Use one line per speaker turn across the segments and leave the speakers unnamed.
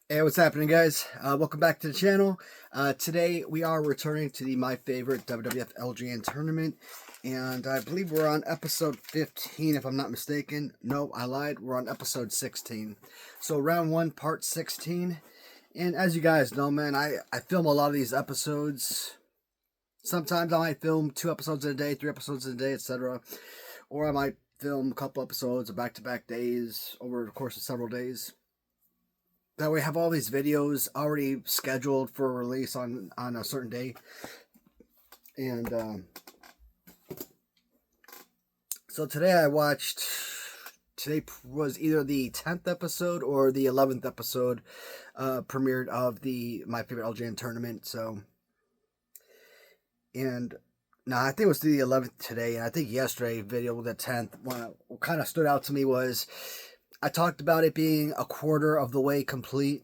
Hey, what's happening, guys? Welcome back to the channel. Today we are returning to the My Favorite WWF LJN tournament, and I believe we're on episode 15, if I'm not mistaken. No, I lied. We're on episode 16. So round 1, part 16. And as you guys know, man, I film a lot of these episodes. Sometimes I might film 2 episodes in a day, 3 episodes in a day, etc. Or I might film a couple episodes of back-to-back days over the course of several days. That way I have all these videos already scheduled for release on a certain day. And so today today was either the 10th episode or the 11th episode premiered of the My Favorite LJN tournament. So, and no, I think it was the 11th today, and I think yesterday video, the 10th, what kind of stood out to me was I talked about it being a quarter of the way complete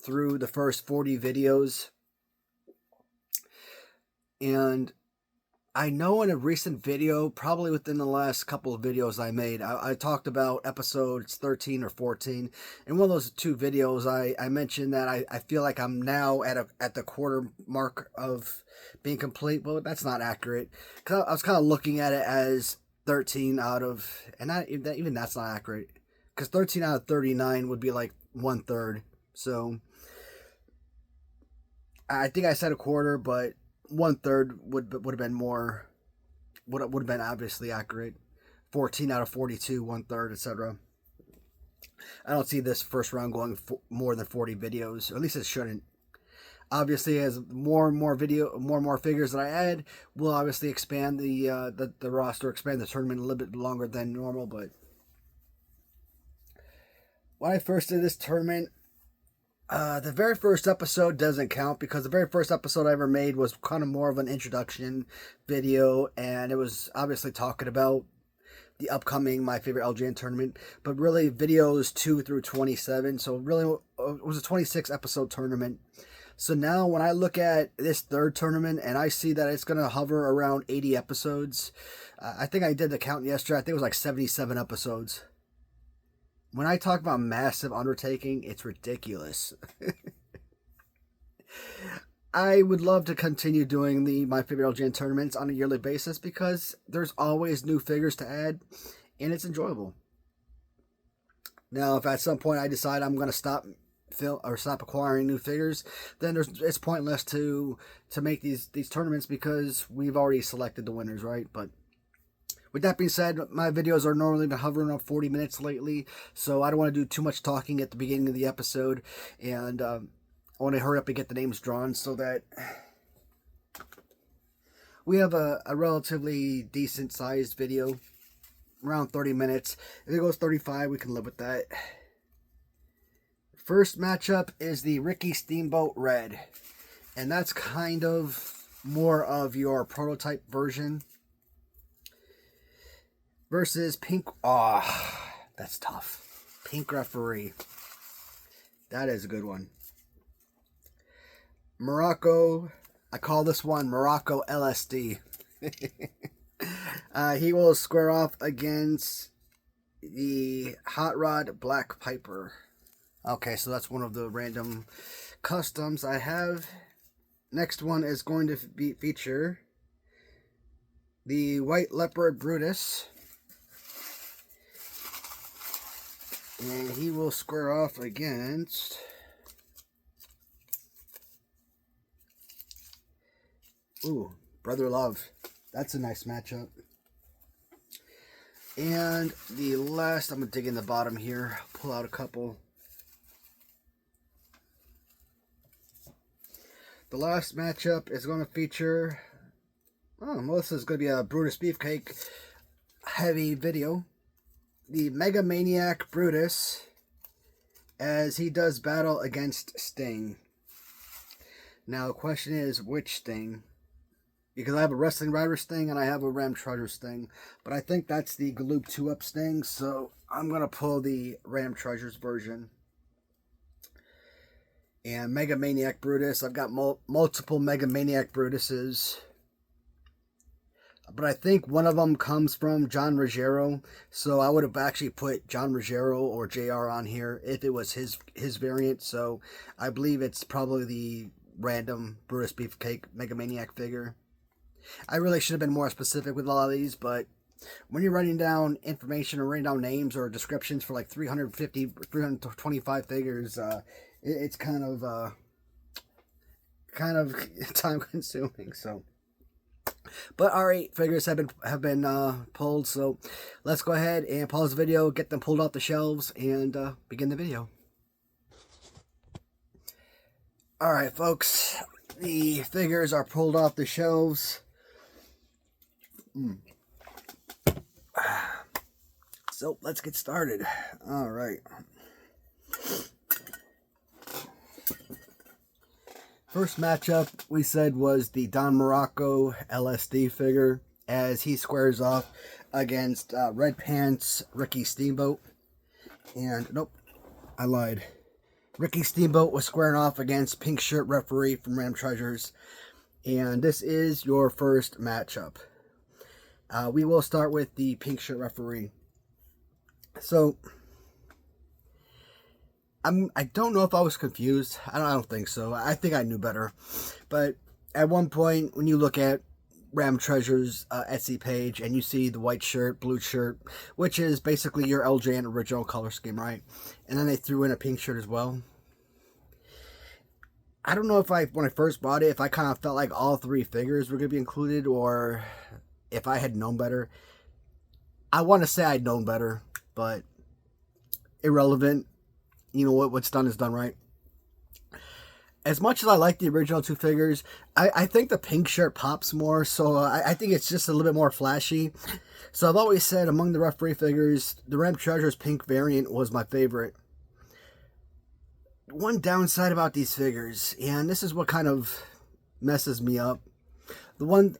through the first 40 videos. And I know in a recent video, probably within the last couple of videos I made, I talked about episodes 13 or 14. In one of those 2 videos, I mentioned that I feel like I'm now at the quarter mark of being complete. Well, that's not accurate, because I was kind of looking at it as 13 out of, and even that's not accurate. Because 13 out of 39 would be like 1/3. So I think I said a quarter, but 1/3 would have been more. Would have been obviously accurate. 14 out of 42, 1/3, etc. I don't see this first round going more than 40 videos. Or at least it shouldn't. Obviously, as more and more figures that I add, will obviously expand the roster, expand the tournament a little bit longer than normal, but. When I first did this tournament, the very first episode doesn't count because the very first episode I ever made was kind of more of an introduction video, and it was obviously talking about the upcoming My Favorite LJN tournament, but really videos 2 through 27, so really it was a 26 episode tournament. So now when I look at this third tournament and I see that it's going to hover around 80 episodes, I think I did the count yesterday, I think it was like 77 episodes. When I talk about massive undertaking, it's ridiculous. I would love to continue doing the My Favorite LJN tournaments on a yearly basis because there's always new figures to add, and it's enjoyable. Now, if at some point I decide I'm going to stop acquiring new figures, then it's pointless to make these tournaments because we've already selected the winners, right? But with that being said, my videos are normally been hovering around 40 minutes lately, so I don't want to do too much talking at the beginning of the episode, and I want to hurry up and get the names drawn so that we have a relatively decent-sized video, around 30 minutes. If it goes 35, we can live with that. First matchup is the Ricky Steamboat Red, and that's kind of more of your prototype version. Versus Pink. That's tough. Pink Referee. That is a good one. Morocco. I call this one Morocco LSD. He will square off against the Hot Rod Black Piper. Okay, so that's one of the random customs I have. Next one is going to feature the White Leopard Brutus. And he will square off against Brother Love. That's a nice matchup. And the last, I'm going to dig in the bottom here, pull out a couple. The last matchup is going to feature, this is going to be a Brutus Beefcake-heavy video. The Mega Maniac Brutus, as he does battle against Sting. Now, the question is, which Sting? Because I have a Wrestling Rider Sting and I have a Ram Treasure Sting. But I think that's the Galoob 2-Up Sting, so I'm going to pull the Ram Treasures version. And Mega Maniac Brutus, I've got multiple Mega Maniac Brutuses. but I think one of them comes from John Ruggiero, so I would have actually put John Ruggiero or JR on here if it was his variant. So I believe it's probably the random Brutus Beefcake Megamaniac figure. I really should have been more specific with a lot of these, but when you're writing down information or writing down names or descriptions for like 350, 325 figures, it's kind of time consuming. So, but our 8 figures have been pulled. So let's go ahead and pause the video, get them pulled off the shelves, and begin the video. All right, folks, the figures are pulled off the shelves. So let's get started. All right. First matchup we said was the Don Morocco LSD figure, as he squares off against Red Pants Ricky Steamboat. And nope, I lied. Ricky Steamboat was squaring off against Pink Shirt Referee from Ram Treasures. And this is your first matchup. We will start with the Pink Shirt Referee. So, I don't know if I was confused. I don't think so. I think I knew better. But at one point, when you look at Ram Treasure's Etsy page and you see the white shirt, blue shirt, which is basically your LJN original color scheme, right? And then they threw in a pink shirt as well. I don't know if when I first bought it, if I kind of felt like all 3 figures were going to be included, or if I had known better. I want to say I'd known better, but irrelevant. You know what? What's done is done, right? As much as I like the original 2 figures, I think the pink shirt pops more, so I think it's just a little bit more flashy. So I've always said among the referee figures, the Ram Treasures pink variant was my favorite. One downside about these figures, and this is what kind of messes me up. The one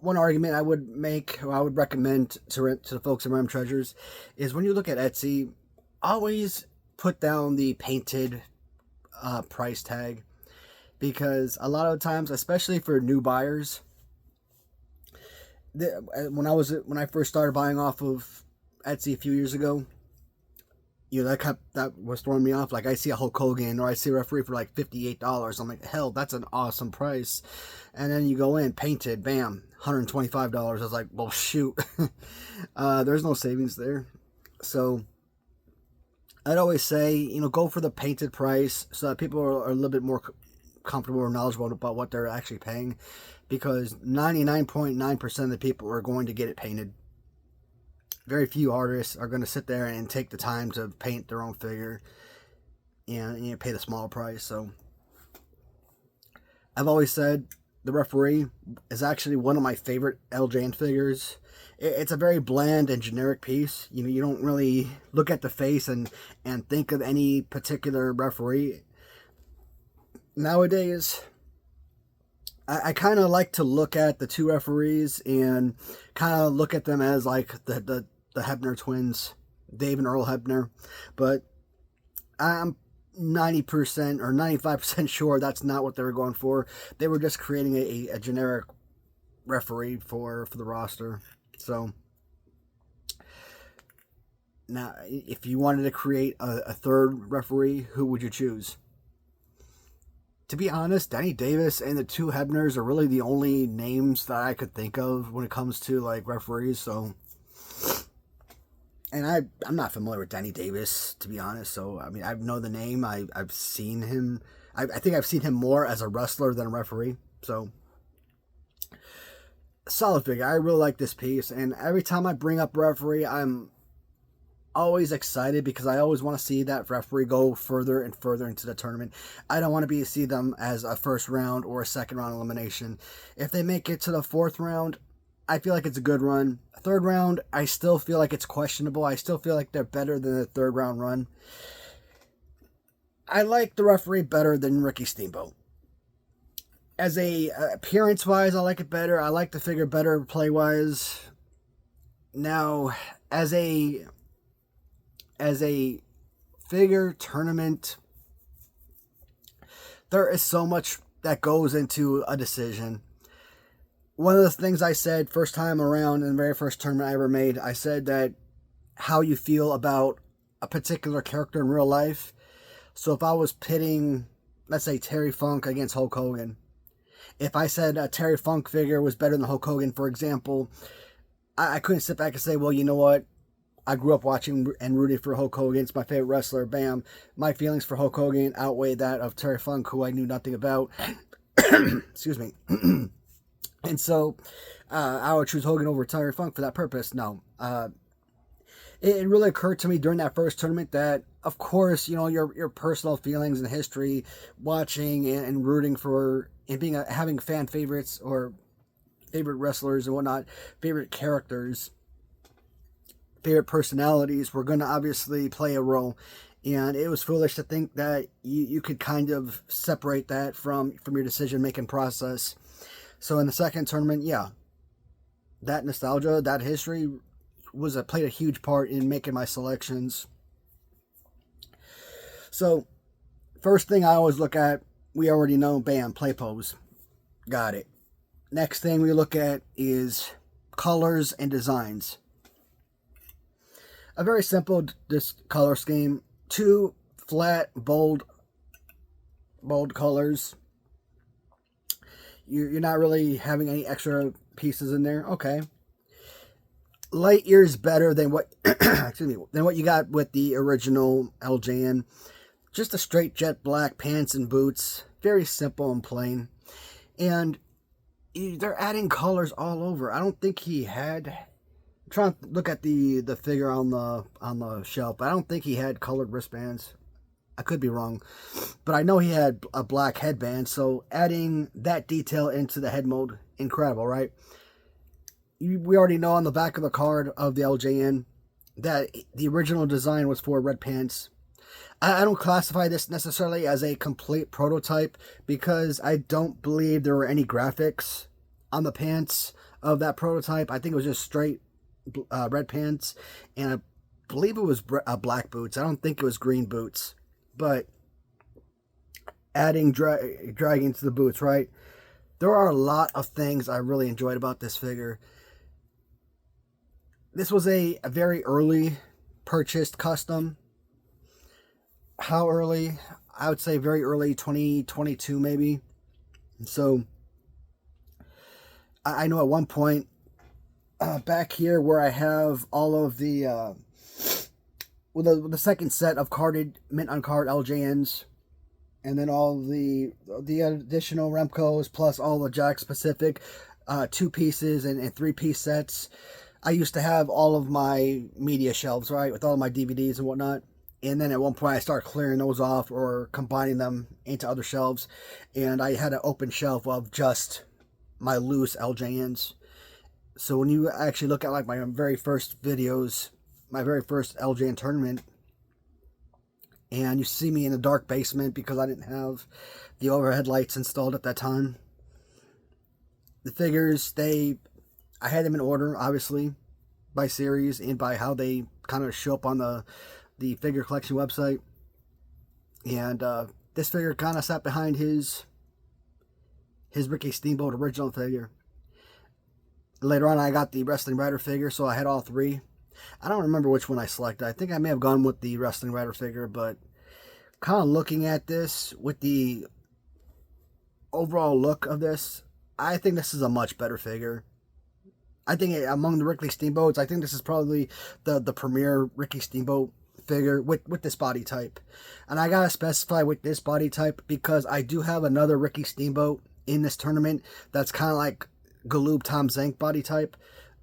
argument I would make, or I would recommend to the folks in Ram Treasures, is when you look at Etsy, always put down the painted price tag, because a lot of times, especially for new buyers, when I first started buying off of Etsy a few years ago, you know, that was throwing me off. Like, I see a Hulk Hogan or I see a referee for like $58. I'm like, hell, that's an awesome price. And then you go in, painted, bam, $125. I was like, well, shoot. There's no savings there. So I'd always say, you know, go for the painted price so that people are a little bit more comfortable or knowledgeable about what they're actually paying, because 99.9% of the people are going to get it painted. Very few artists are going to sit there and take the time to paint their own figure and, you know, pay the small price. So I've always said the referee is actually one of my favorite LJN figures. It's a very bland and generic piece. You know, you don't really look at the face and think of any particular referee. Nowadays, I kind of like to look at the 2 referees and kind of look at them as like the Hebner twins, Dave and Earl Hebner. But I'm 90% or 95% sure that's not what they were going for. They were just creating a generic referee for the roster. So now, if you wanted to create a 3rd referee, who would you choose? To be honest, Danny Davis and the 2 Hebners are really the only names that I could think of when it comes to like referees. So, and I'm not familiar with Danny Davis, to be honest. So, I mean, I know the name. I've seen him. I think I've seen him more as a wrestler than a referee. So, solid figure. I really like this piece. And every time I bring up referee, I'm always excited, because I always want to see that referee go further and further into the tournament. I don't want to see them as a 1st round or a 2nd round elimination. If they make it to the 4th round, I feel like it's a good run. 3rd round, I still feel like it's questionable. I still feel like they're better than the 3rd round run. I like the referee better than Ricky Steamboat. As a appearance-wise, I like it better. I like the figure better play-wise. Now, as a figure tournament, there is so much that goes into a decision. one of the things I said first time around in the very first tournament I ever made, I said that how you feel about a particular character in real life. So if I was pitting, let's say, Terry Funk against Hulk Hogan, if I said a Terry Funk figure was better than Hulk Hogan, for example, I couldn't sit back and say, well, you know what? I grew up watching and rooting for Hulk Hogan. It's my favorite wrestler. Bam. My feelings for Hulk Hogan outweigh that of Terry Funk, who I knew nothing about. Excuse me. And so I would choose Hogan over Terry Funk for that purpose. No. It really occurred to me during that first tournament that, of course, you know, your personal feelings and history, watching and rooting for and having fan favorites or favorite wrestlers and whatnot, favorite characters, favorite personalities were going to obviously play a role. And it was foolish to think that you could kind of separate that from your decision-making process. So in the second tournament, yeah, that nostalgia, that history played a huge part in making my selections. So first thing I always look at, we already know, bam, play pose. Got it. Next thing we look at is colors and designs. A very simple color scheme. 2 flat, bold colors. You're not really having any extra pieces in there. Okay. Light years better than what than what you got with the original LJN. Just a straight jet black pants and boots. Very simple and plain. And they're adding colors all over. I don't think he had... I'm trying to look at the figure on the shelf. I don't think he had colored wristbands. I could be wrong. But I know he had a black headband. So adding that detail into the head mold, incredible, right? We already know on the back of the card of the LJN that the original design was for red pants. I don't classify this necessarily as a complete prototype because I don't believe there were any graphics on the pants of that prototype. I think it was just straight red pants, and I believe it was black boots. I don't think it was green boots, but adding dragging to the boots, right? There are a lot of things I really enjoyed about this figure. This was a very early purchased custom. How early? I would say very early, 2022 maybe. So I know at one point back here where I have all of the the second set of carded mint on card LJNs, and then all the additional Remcos plus all the Jack specific 2 pieces and 3-piece sets. I used to have all of my media shelves, right, with all my DVDs and whatnot. And then at one point I started clearing those off or combining them into other shelves. And I had an open shelf of just my loose LJNs. So when you actually look at like my very first videos, my very first LJN tournament, and you see me in a dark basement because I didn't have the overhead lights installed at that time. The figures, I had them in order, obviously, by series and by how they kind of show up on the figure collection website. And this figure kind of sat behind his Ricky Steamboat original figure. Later on, I got the Wrestling Rider figure, so I had all 3. I don't remember which one I selected. I think I may have gone with the Wrestling Rider figure, but kind of looking at this with the overall look of this, I think this is a much better figure. I think among the Ricky Steamboats, I think this is probably the premier Ricky Steamboat figure with this body type. And I gotta specify with this body type because I do have another Ricky Steamboat in this tournament that's kind of like Galoob Tom Zank body type,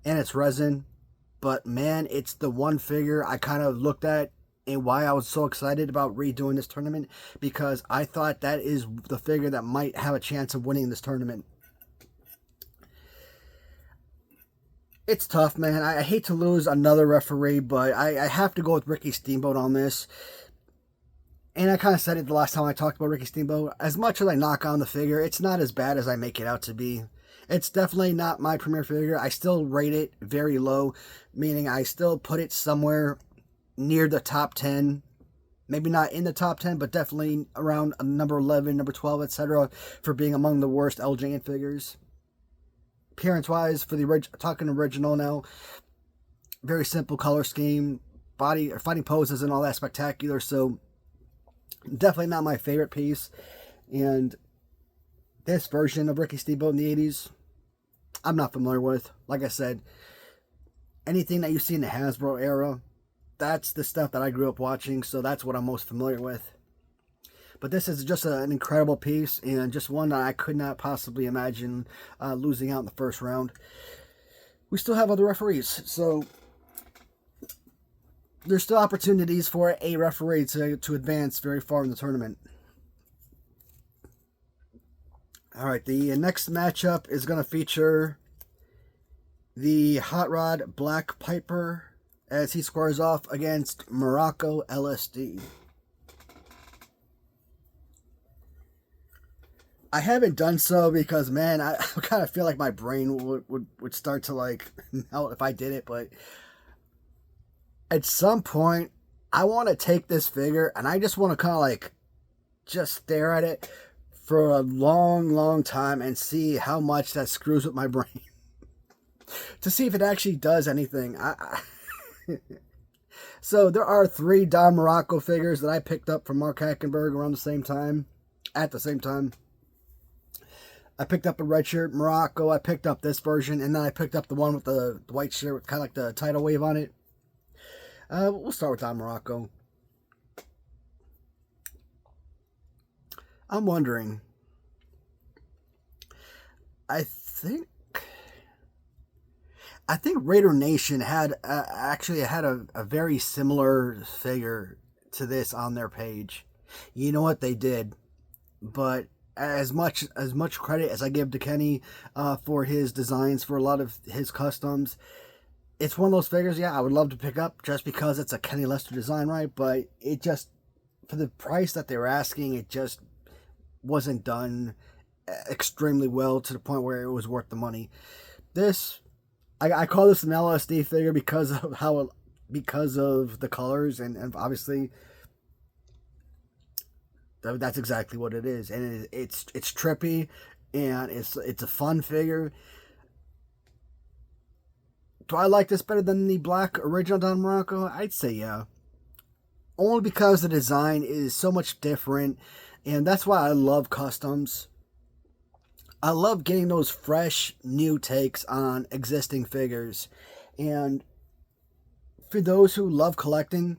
and it's resin. But man, it's the one figure I kind of looked at and why I was so excited about redoing this tournament, because I thought that is the figure that might have a chance of winning this tournament. It's tough, man. I hate to lose another referee, but I have to go with Ricky Steamboat on this. And I kind of said it the last time I talked about Ricky Steamboat. As much as I knock on the figure, it's not as bad as I make it out to be. It's definitely not my premier figure. I still rate it very low, meaning I still put it somewhere near the top 10. Maybe not in the top 10, but definitely around number 11, number 12, etc. for being among the worst LJN figures. appearance-wise, for the talking original now, very simple color scheme, body or fighting poses and all that spectacular. So definitely not my favorite piece. And this version of Ricky Steamboat in the 80s, I'm not familiar with. Like I said, anything that you see in the Hasbro era, that's the stuff that I grew up watching, so that's what I'm most familiar with. But this is just an incredible piece, and just one that I could not possibly imagine losing out in the first round. We still have other referees, so there's still opportunities for a referee to advance very far in the tournament. Alright, the next matchup is going to feature the Hot Rod Black Piper as he squares off against Morocco LSD. I haven't done so because, man, I kind of feel like my brain would start to, like, melt if I did it, but at some point, I want to take this figure and I just want to kind of, like, just stare at it for a long, long time and see how much that screws with my brain. To see if it actually does anything. So there are 3 Don Morocco figures that I picked up from Mark Hackenberg around the same time. At the same time. I picked up a red shirt Morocco. I picked up this version. And then I picked up the one with the white shirt with kind of like the tidal wave on it. We'll start with Don Morocco. I'm wondering. I think Raider Nation had actually had a very similar figure to this on their page. You know what they did, but as much credit as I give to Kenny for his designs for a lot of his customs, it's one of those figures, yeah, I would love to pick up just because it's a Kenny Lester design, right? But it just, for the price that they were asking, it just wasn't done extremely well to the point where it was worth the money. This, I call this an LSD figure because of because of the colors, and obviously that's exactly what it is. And it's trippy, and it's a fun figure. Do I like this better than the black original Don Morocco? I'd say yeah. Only because the design is so much different, and that's why I love customs. I love getting those fresh, new takes on existing figures. And for those who love collecting,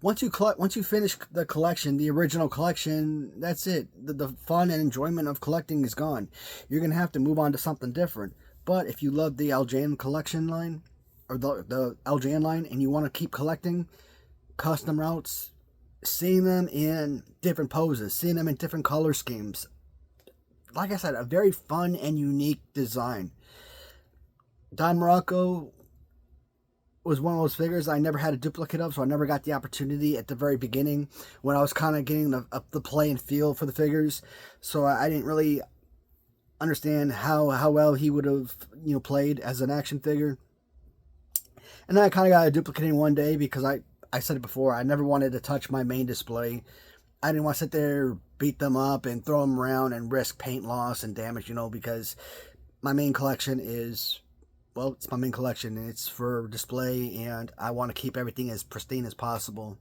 once you finish the collection, the original collection, that's it. The fun and enjoyment of collecting is gone. You're going to have to move on to something different. But if you love the LJN collection line, or the LJN line, and you want to keep collecting custom routes, seeing them in different poses, seeing them in different color schemes. Like I said, a very fun and unique design. Don Morocco was one of those figures I never had a duplicate of, so I never got the opportunity at the very beginning when I was kind of getting the play and feel for the figures. So I didn't really understand how well he would have played as an action figure. And then I kind of got a duplicate in one day because I said it before, I never wanted to touch my main display. I didn't want to sit there, beat them up, and throw them around and risk paint loss and damage, because my main collection is, well, it's my main collection, and it's for display, and I want to keep everything as pristine as possible.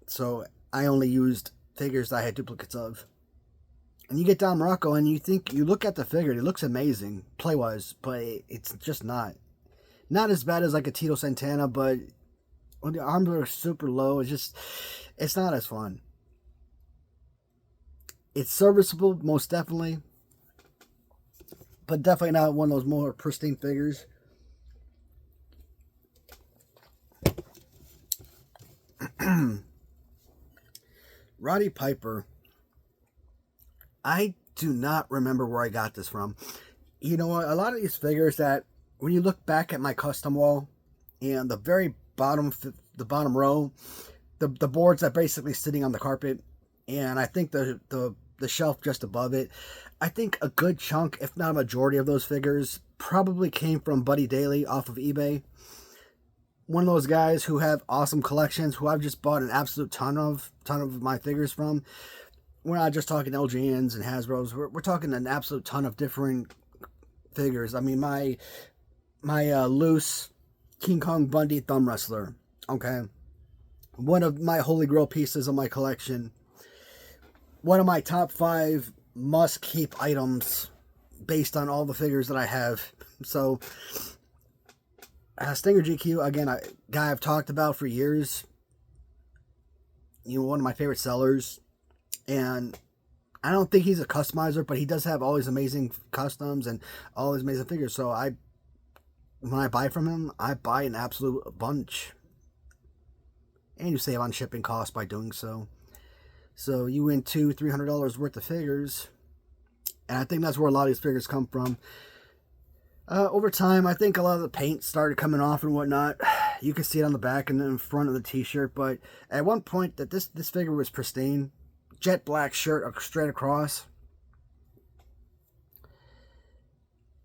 So I only used figures that I had duplicates of. And you get Don Morocco, and you look at the figure, it looks amazing, play-wise, but it's just not. Not as bad as like a Tito Santana, but when the arms are super low, it's not as fun. It's serviceable, most definitely, but definitely not one of those more pristine figures. Roddy Piper. I do not remember where I got this from. You know what? A lot of these figures that, when you look back at my custom wall, and the very bottom row, the boards that basically sitting on the carpet, and I think the shelf just above it, I think a good chunk, if not a majority of those figures, probably came from Buddy Daly off of eBay. One of those guys who have awesome collections, who I've just bought an absolute ton of my figures from. we're not just talking LJNs and Hasbros. We're talking an absolute ton of different figures. I mean, my loose King Kong Bundy thumb wrestler. Okay, one of my holy grail pieces of my collection. One of my top 5 must keep items based on all the figures that I have. So, Stinger GQ, again, a guy I've talked about for years. You know, one of my favorite sellers. And I don't think he's a customizer, but he does have all these amazing customs and all these amazing figures. So when I buy from him, I buy an absolute bunch. And you save on shipping costs by doing so. So you win $200-300 worth of figures. And I think that's where a lot of these figures come from. Over time, I think a lot of the paint started coming off and whatnot. You can see it on the back and in front of the t-shirt. But at one point, that this figure was pristine. Jet black shirt straight across.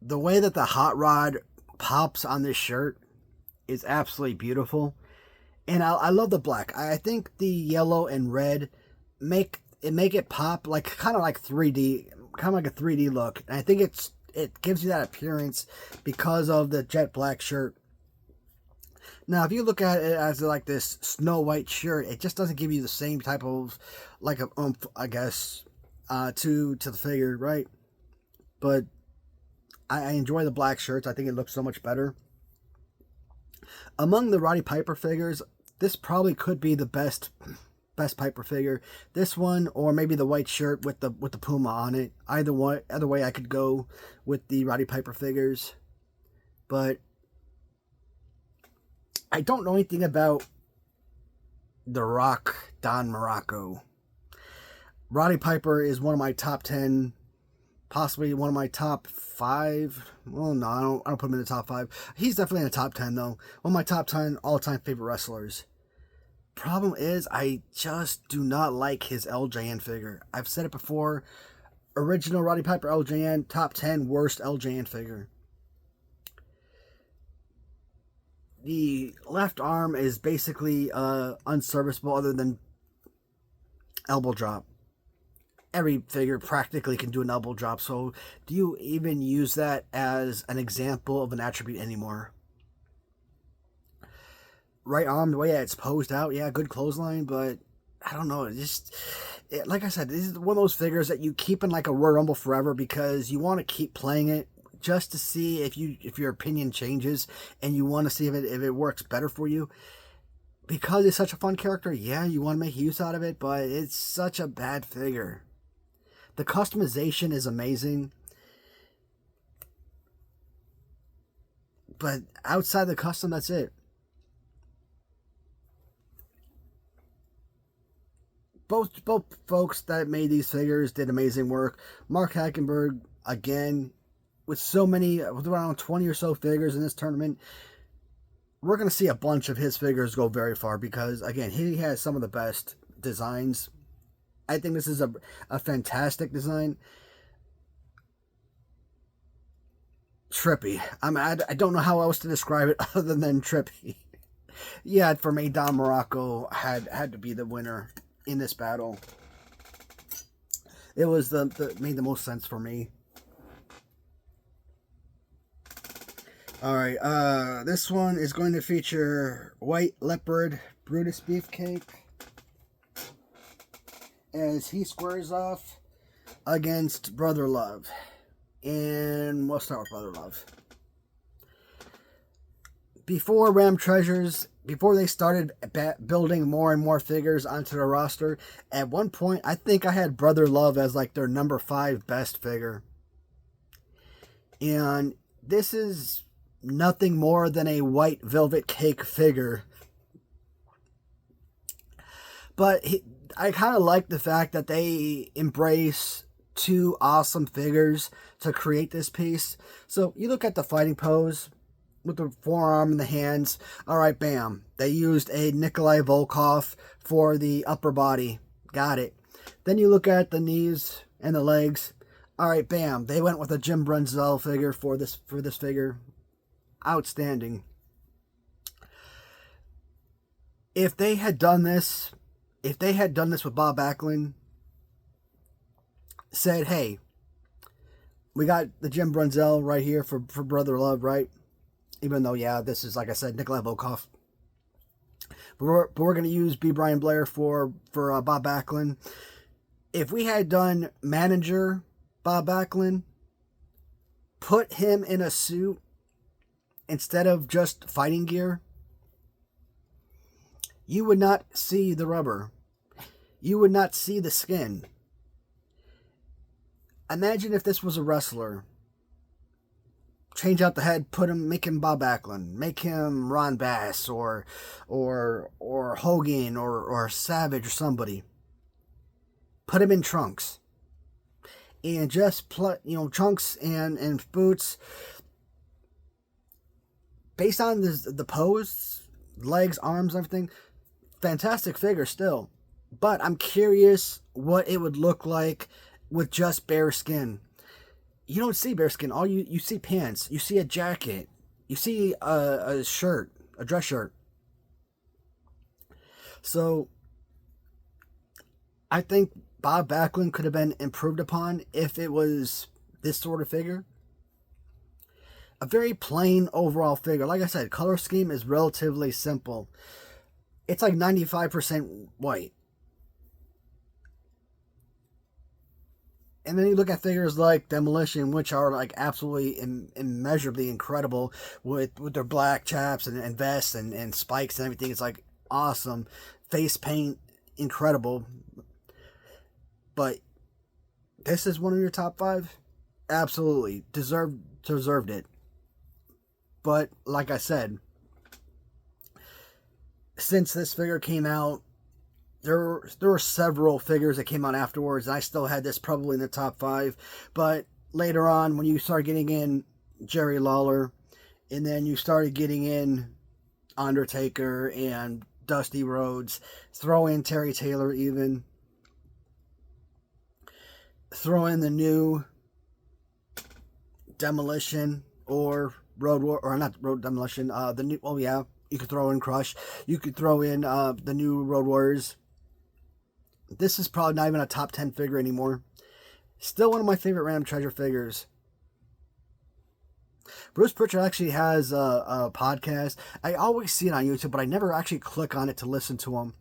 The way that the hot rod pops on this shirt is absolutely beautiful. And I love the black. I think the yellow and red make it pop like kind of like 3D, kind of like a 3D look. And I think it gives you that appearance because of the jet black shirt. Now, if you look at it as like this snow white shirt, it just doesn't give you the same type of like a oomph, I guess, to the figure, right? But I enjoy the black shirts. I think it looks so much better. Among the Roddy Piper figures, this probably could be the best Piper figure. This one, or maybe the white shirt with the Puma on it. Either way, I could go with the Roddy Piper figures. But I don't know anything about The Rock, Don Morocco. Roddy Piper is one of my top 10, possibly one of my top 5. Well, no, I don't put him in the top 5. He's definitely in the top 10, though. One of my top 10 all-time favorite wrestlers. Problem is, I just do not like his LJN figure. I've said it before. Original Roddy Piper LJN, top 10 worst LJN figure. The left arm is basically unserviceable other than elbow drop. Every figure practically can do an elbow drop, so do you even use that as an example of an attribute anymore? Right arm, the way it's posed out, yeah, good clothesline, but I don't know, like I said, this is one of those figures that you keep in like a Royal Rumble forever because you want to keep playing it just to see if your opinion changes and you want to see if it works better for you. Because it's such a fun character, yeah, you want to make use out of it, but it's such a bad figure. The customization is amazing, but outside the custom, that's it. Both folks that made these figures did amazing work. Mark Hackenberg, again, with around 20 or so figures in this tournament, we're going to see a bunch of his figures go very far because, again, he has some of the best designs. I think this is a fantastic design. Trippy. I don't know how else to describe it other than trippy. Yeah, for me, Don Morocco had to be the winner in this battle. It was made the most sense for me. Alright, this one is going to feature White Leopard Brutus Beefcake as he squares off against Brother Love. And we'll start with Brother Love. Before Ram Treasures, before they started building more and more figures onto the roster, at one point, I think I had Brother Love as like their number 5 best figure. And this is nothing more than a white velvet cake figure. But I kind of like the fact that they embrace 2 awesome figures to create this piece. So you look at the fighting pose with the forearm and the hands. All right, bam. They used a Nikolai Volkov for the upper body. Got it. Then you look at the knees and the legs. All right, bam. They went with a Jim Brunzell figure for this figure. Outstanding. If they had done this with Bob Backlund, said, hey, we got the Jim Brunzell right here for Brother Love, right? Even though, yeah, this is, like I said, Nikolai Volkov. But we're going to use B. Brian Blair for Bob Backlund. If we had done manager Bob Backlund, put him in a suit instead of just fighting gear, you would not see the rubber. You would not see the skin. Imagine if this was a wrestler. Change out the head, make him Bob Backlund, make him Ron Bass or Hogan or Savage or somebody. Put him in trunks. And just trunks and boots. Based on the pose, legs, arms, everything, fantastic figure still. But I'm curious what it would look like with just bare skin. You don't see bare skin. All you see pants. You see a jacket. You see a shirt, a dress shirt. So I think Bob Backlund could have been improved upon if it was this sort of figure. A very plain overall figure. Like I said, color scheme is relatively simple. It's like 95% white. And then you look at figures like Demolition, which are like absolutely immeasurably incredible with their black chaps and vests and spikes and everything. It's like awesome. Face paint, incredible. But this is one of your top 5? Absolutely. Deserved it. But like I said, since this figure came out, there were several figures that came out afterwards, and I still had this probably in the top 5. But later on, when you start getting in Jerry Lawler, and then you started getting in Undertaker and Dusty Rhodes, throw in Terry Taylor even, throw in the new Demolition or Road War, or not Road Demolition, the new, oh yeah, you could throw in Crush, you could throw in the new Road Warriors. This is probably not even a top 10 figure anymore. Still one of my favorite Random Treasure figures. Bruce Pritchard actually has a podcast. I always see it on YouTube, but I never actually click on it to listen to them.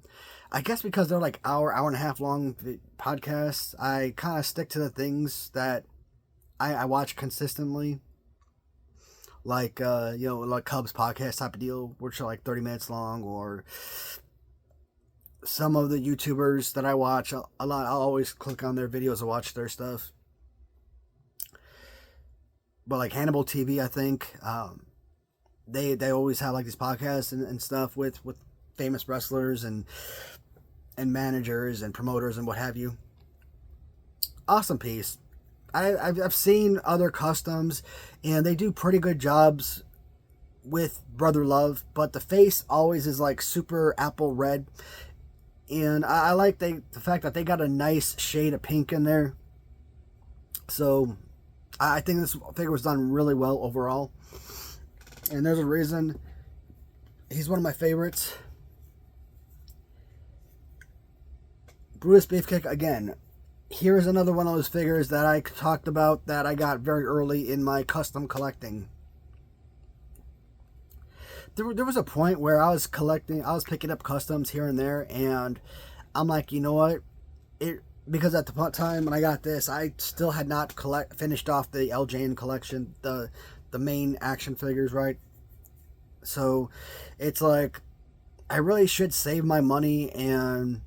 I guess because they're like hour and a half long podcasts, I kind of stick to the things that I watch consistently. Like, like Cubs podcast type of deal, which are like 30 minutes long, or some of the YouTubers that I watch a lot, I'll always click on their videos and watch their stuff. But like Hannibal TV, I think, they always have like these podcasts and stuff with famous wrestlers and managers and promoters and what have you. Awesome piece. I've seen other customs, and they do pretty good jobs with Brother Love, but the face always is like super apple red. And I like the fact that they got a nice shade of pink in there. So I think this figure was done really well overall. And there's a reason he's one of my favorites. Brutus Beefcake, again, here's another one of those figures that I talked about that I got very early in my custom collecting. There was a point where I was picking up customs here and there, and I'm like, you know what? Because at the time when I got this, I still had not finished off the LJN collection, the main action figures, right? So it's like, I really should save my money and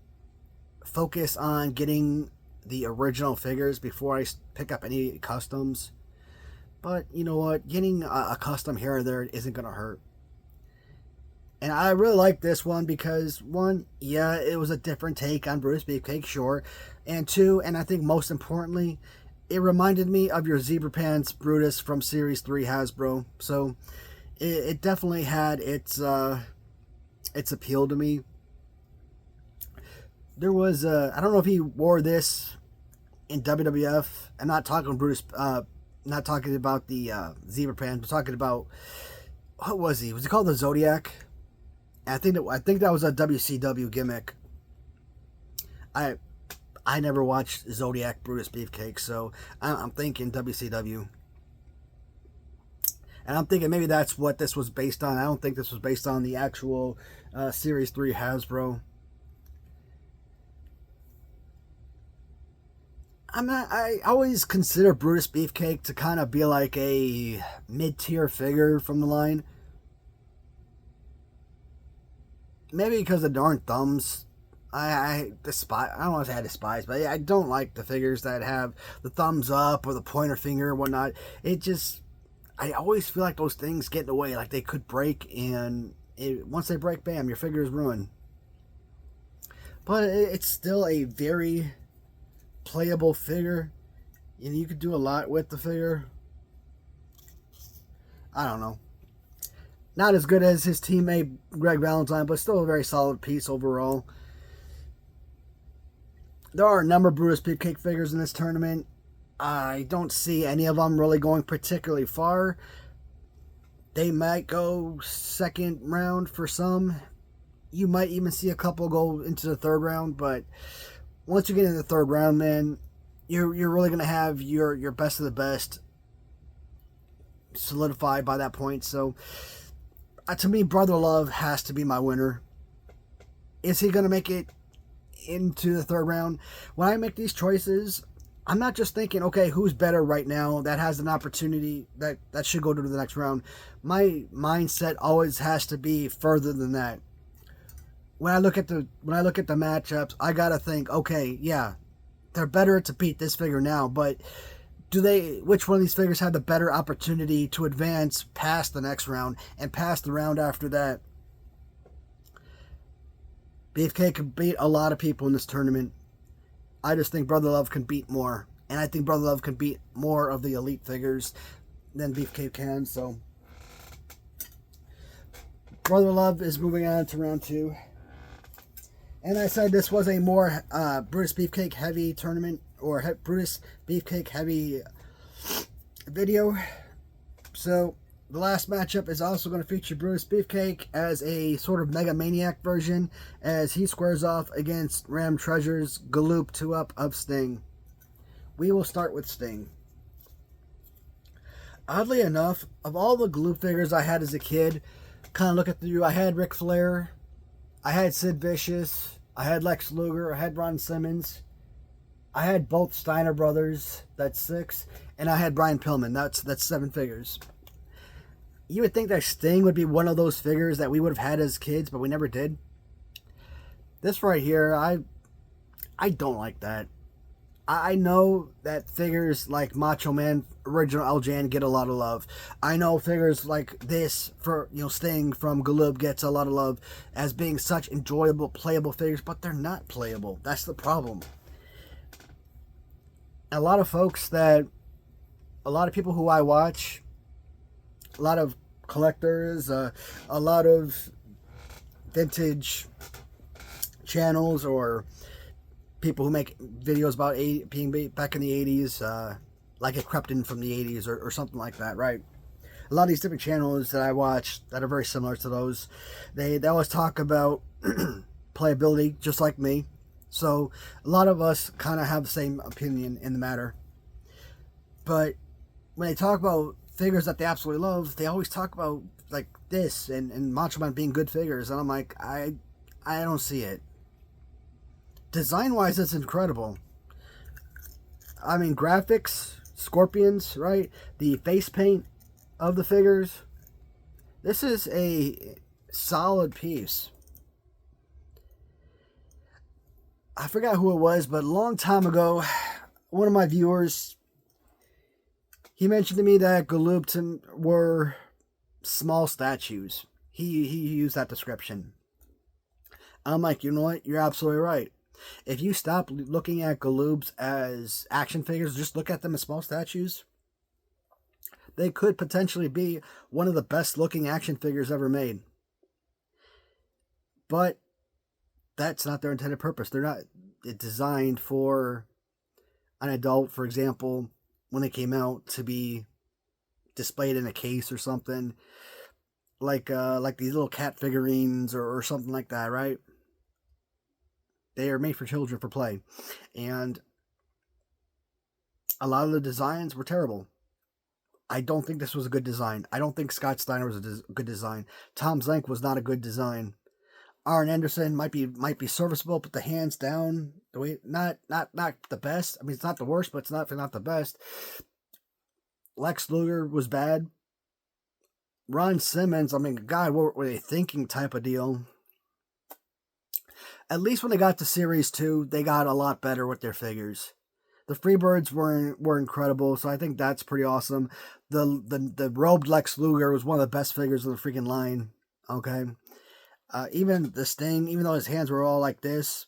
focus on getting the original figures before I pick up any customs. But you know what? Getting a custom here or there isn't going to hurt. And I really like this one because, one, yeah, it was a different take on Brutus Beefcake, sure. And two, and I think most importantly, it reminded me of your Zebra Pants Brutus from Series 3 Hasbro. So it definitely had its appeal to me. There was, I don't know if he wore this in WWF. I'm not talking Brutus, not talking about the Zebra Pants, but talking about, what was he? Was he called the Zodiac? I think that was a WCW gimmick. I I never watched Zodiac Brutus Beefcake, so I'm thinking WCW. And I'm thinking maybe that's what this was based on. I don't think this was based on the actual Series 3 Hasbro. I always consider Brutus Beefcake to kind of be like a mid-tier figure from the line. Maybe because of darn thumbs. I despise, I don't want to say I despise, but I don't like the figures that have the thumbs up or the pointer finger or whatnot. It just, I always feel like those things get in the way, like they could break, and once they break, bam, your figure is ruined. But it's still a very playable figure. You could do a lot with the figure. I don't know. Not as good as his teammate Greg Valentine, but still a very solid piece overall. There are a number of Brutus Beefcake figures in this tournament. I don't see any of them really going particularly far. They might go second round for some. You might even see a couple go into the third round, but once you get into the third round, man, you're really going to have your best of the best solidified by that point. So, to me, Brother Love has to be my winner. Is he going to make it into the third round? When I make these choices, I'm not just thinking, okay, who's better right now that has an opportunity that should go to the next round. My mindset always has to be further than that. When I look at the matchups, I gotta think, okay, yeah, they're better to beat this figure now, but which one of these figures have the better opportunity to advance past the next round and past the round after that? Beefcake can beat a lot of people in this tournament. I just think Brother Love can beat more. And I think Brother Love can beat more of the elite figures than Beefcake can. So, Brother Love is moving on to round 2. And I said this was a more Brutus Beefcake-heavy tournament, or Brutus Beefcake-heavy video. So, the last matchup is also going to feature Brutus Beefcake as a sort of Mega Maniac version, as he squares off against Ram Treasure's Galoob 2-Up of Sting. We will start with Sting. Oddly enough, of all the Galoob figures I had as a kid, kind of looking through, I had Ric Flair, I had Sid Vicious, I had Lex Luger, I had Ron Simmons, I had both Steiner brothers, that's 6, and I had Brian Pillman, that's 7 figures. You would think that Sting would be one of those figures that we would have had as kids, but we never did. This right here, I don't like that. I know that figures like Macho Man, original LJN, get a lot of love. I know figures like this, for Sting from Galoob, gets a lot of love as being such enjoyable, playable figures, but they're not playable. That's the problem. A lot of people who I watch, a lot of collectors, a lot of vintage channels, or people who make videos about being back in the 80s, like a Krypton from the 80s or something like that, right? A lot of these different channels that I watch that are very similar to those, they always talk about playability, just like me. So a lot of us kind of have the same opinion in the matter. But when they talk about figures that they absolutely love, they always talk about like this and Macho Man being good figures, and I'm like, I don't see it. Design-wise, it's incredible. I mean, graphics, scorpions, right? The face paint of the figures. This is a solid piece. I forgot who it was, but a long time ago, one of my viewers, he mentioned to me that Galoob were small statues. He used that description. I'm like, you know what? You're absolutely right. If you stop looking at Galoobs as action figures, just look at them as small statues, they could potentially be one of the best looking action figures ever made. But that's not their intended purpose. They're not designed for an adult, for example, when they came out, to be displayed in a case or something, like these little cat figurines or something like that, right? They are made for children for play. And a lot of the designs were terrible. I don't think this was a good design. I don't think Scott Steiner was a good design. Tom Zenk was not a good design. Arn Anderson might be serviceable, but the hands down, the way not the best. I mean, it's not the worst, but it's not the best. Lex Luger was bad. Ron Simmons, I mean, God, what were they thinking type of deal? At least when they got to Series 2, they got a lot better with their figures. The Freebirds were incredible, so I think that's pretty awesome. The robed Lex Luger was one of the best figures in the freaking line. Okay, even the Sting, even though his hands were all like this,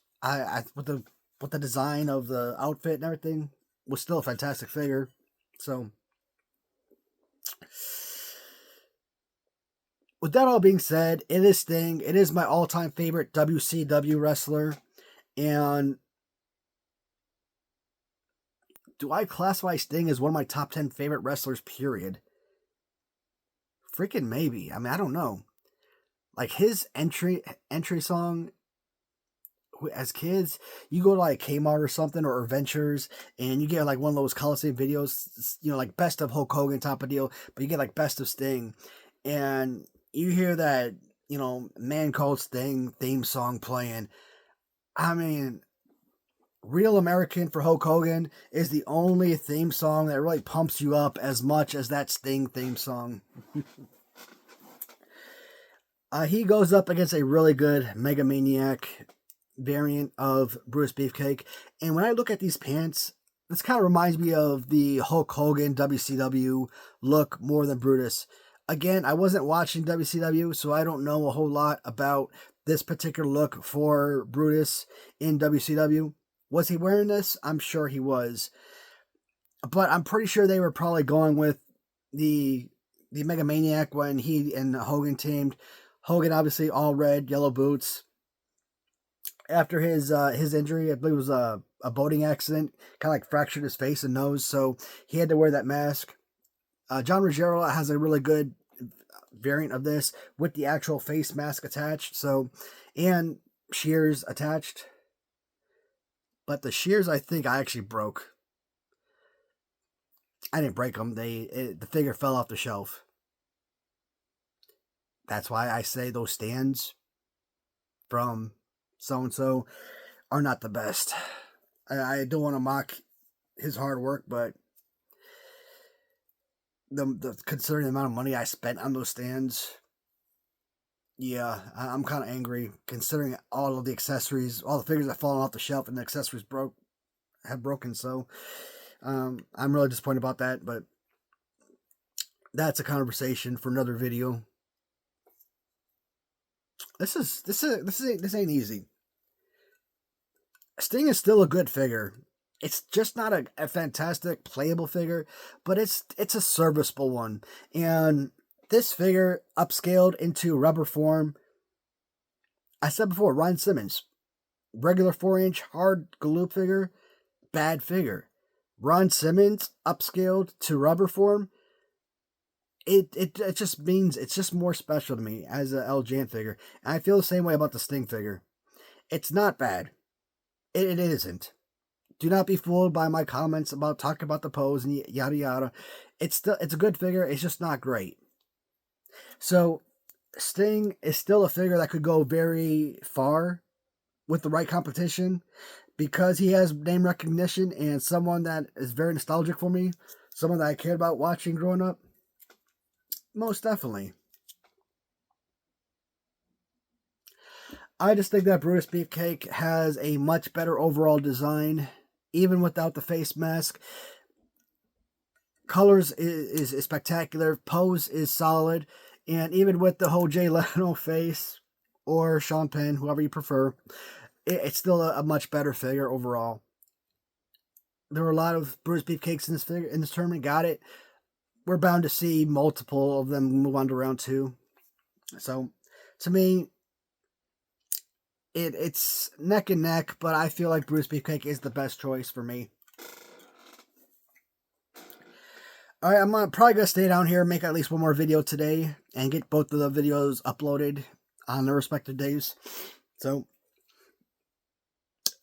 with the design of the outfit and everything, was still a fantastic figure. So, with that all being said, it is Sting. It is my all-time favorite WCW wrestler, and do I classify Sting as one of my top 10 favorite wrestlers, period? Freaking maybe. I mean, I don't know. Like, his entry song, as kids, you go to like Kmart or something, or Adventures, and you get like one of those Coliseum videos, you know, like best of Hulk Hogan type of deal, but you get like best of Sting. And you hear that, you know, Man Called Sting theme song playing. I mean, Real American for Hulk Hogan is the only theme song that really pumps you up as much as that Sting theme song. He goes up against a really good Mega Maniac variant of Brutus Beefcake. And when I look at these pants, this kind of reminds me of the Hulk Hogan WCW look more than Brutus. Again, I wasn't watching WCW, so I don't know a whole lot about this particular look for Brutus in WCW. Was he wearing this? I'm sure he was. But I'm pretty sure they were probably going with the Mega Maniac when he and Hogan teamed. Hogan obviously all red, yellow boots. After his injury, I believe it was a boating accident, kind of like fractured his face and nose, so he had to wear that mask. John Ruggiero has a really good variant of this with the actual face mask attached, and shears attached. But the shears, I think I actually broke. I didn't break them. The figure fell off the shelf. That's why I say those stands from so-and-so are not the best. I don't want to mock his hard work, but considering the amount of money I spent on those stands, yeah, I'm kind of angry considering all of the accessories, all the figures that fallen off the shelf and the accessories have broken. So I'm really disappointed about that, but that's a conversation for another video. This ain't easy. Sting is still a good figure. It's just not a fantastic playable figure, but it's a serviceable one. And this figure upscaled into rubber form. I said before, Ron Simmons, regular 4-inch hard galoop figure, bad figure. Ron Simmons upscaled to rubber form. It just means it's just more special to me as a LJN figure. And I feel the same way about the Sting figure. It's not bad. It isn't. Do not be fooled by my comments about talking about the pose and yada yada. It's a good figure. It's just not great. So Sting is still a figure that could go very far with the right competition because he has name recognition and someone that is very nostalgic for me, someone that I cared about watching growing up. Most definitely. I just think that Brutus Beefcake has a much better overall design, even without the face mask. Colors is spectacular. Pose is solid. And even with the whole Jay Leno face, or Sean Penn, whoever you prefer, it's still a much better figure overall. There were a lot of Brutus Beefcakes in this tournament. Got it. We're bound to see multiple of them move on to round 2. So, to me, it's neck and neck, but I feel like Brutus Beefcake is the best choice for me. Alright, I'm probably going to stay down here and make at least one more video today and get both of the videos uploaded on their respective days. So,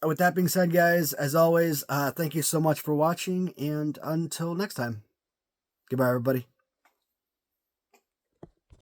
with that being said, guys, as always, thank you so much for watching, and until next time, goodbye, everybody.